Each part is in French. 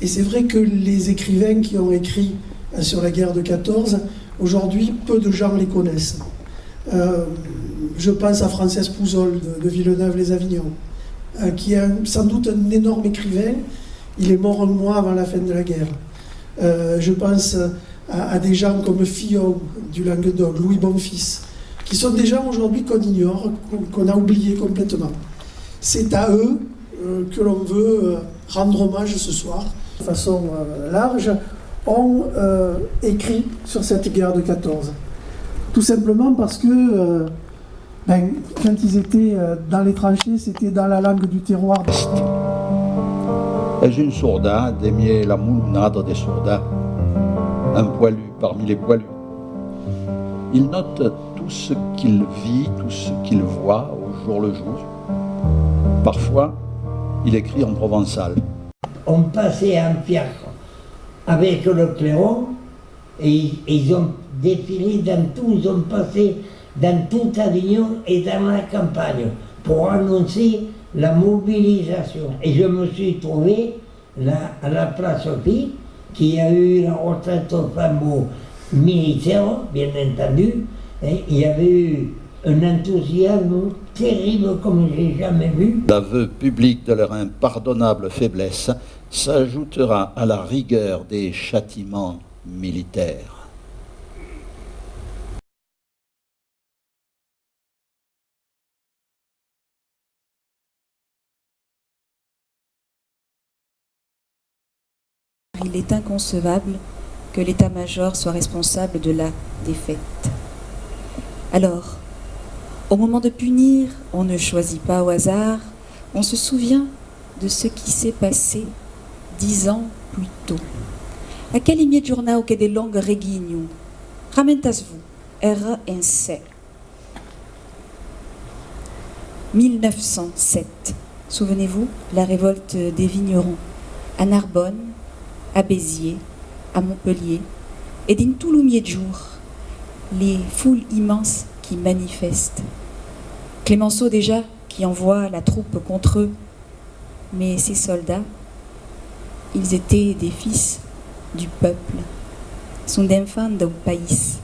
Et c'est vrai que les écrivains qui ont écrit sur la guerre de 14, aujourd'hui, peu de gens les connaissent. Je pense à Frances Pouzol de Villeneuve-les-Avignon, qui est sans doute un énorme écrivain. Il est mort un mois avant la fin de la guerre. Je pense à des gens comme Fillon du Languedoc, Louis Bonfils, qui sont des gens aujourd'hui qu'on ignore, qu'on a oubliés complètement. C'est à eux que l'on veut rendre hommage ce soir. De façon large, ont écrit sur cette guerre de 14. Tout simplement parce que quand ils étaient dans les tranchées, c'était dans la langue du terroir. És une sourda d'aimer la moulinade des sourdats, un poilu parmi les poilus. Il note tout ce qu'il vit, tout ce qu'il voit au jour le jour. Parfois, il écrit en provençal. On passait en fiacre avec le clairon et ils ont défilé dans tout, ils ont passé dans toute Avignon et dans la campagne pour annoncer la mobilisation. Et je me suis trouvé là, à la place Pi, qui a eu la retraite aux femmes militaires, bien entendu. Et il y avait eu un enthousiasme terrible comme je n'ai jamais vu. L'aveu public de leur impardonnable faiblesse s'ajoutera à la rigueur des châtiments militaires. Il est inconcevable que l'état-major soit responsable de la défaite. Alors, au moment de punir, on ne choisit pas au hasard, on se souvient de ce qui s'est passé 10 ans plus tôt. Aquele minha jornal que de longa reguinho, ramentas-vous, era em sé. 1907, souvenez-vous, la révolte des vignerons, à Narbonne, à Béziers, à Montpellier, et dans tout le jour, les foules immenses qui manifestent. Clémenceau déjà qui envoie la troupe contre eux, mais ces soldats, ils étaient des fils du peuple, sont des enfants du pays.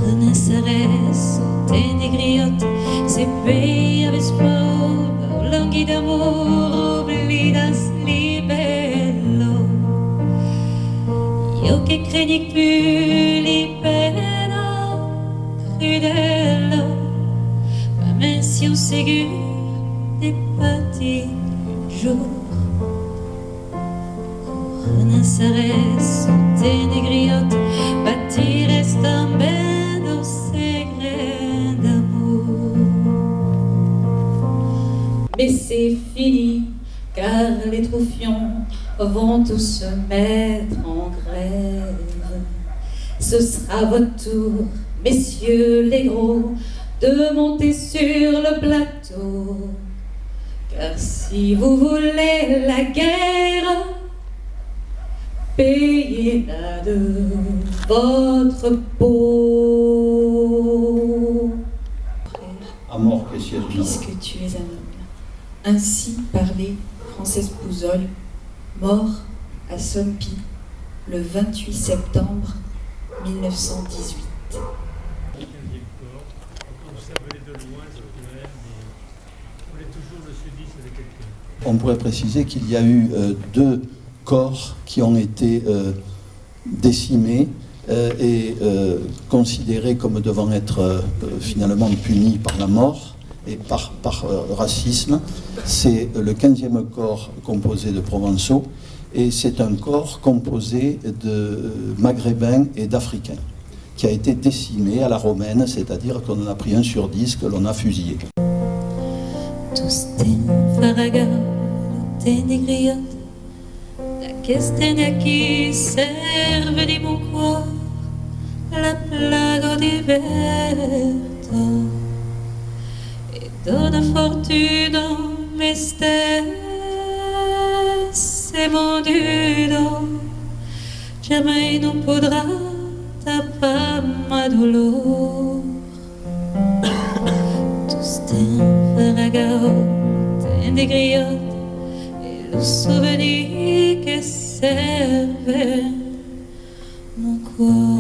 Renasceres, tem de griote, se veio avispado, longi d'amor, oblidas libello. Io che credi plus libera, crudello, ma même si on ségur des petits jours. Renasceres, tem de griote, bâtires també dos secrets d'amour. Mais c'est fini, car les troufions vont tous se mettre en grève. Ce sera votre tour, messieurs les gros, de monter sur le plateau. Car si vous voulez la guerre, payez-la de votre peau. Amor précieuse. Puisque tu es un homme. Ainsi parlait Frances Pouzol, mort à Sompi le 28 septembre 1918. On pourrait préciser qu'il y a eu 2 corps qui ont été décimés et considérés comme devant être finalement punis par la mort et par racisme. C'est le 15e corps composé de Provençaux et c'est un corps composé de Maghrébins et d'Africains qui a été décimé à la romaine, c'est-à-dire qu'on en a pris 1 sur 10 que l'on a fusillé. Tous tes faragas, tes négriottes, d'aquesta qui serve di mon cuore, la plaga di verto, e dona fortuna meste se venduto, jamais non podrà tapar ma dolor. Tous tes faragao, tes négriottes, tout souvenir que servait mon corps.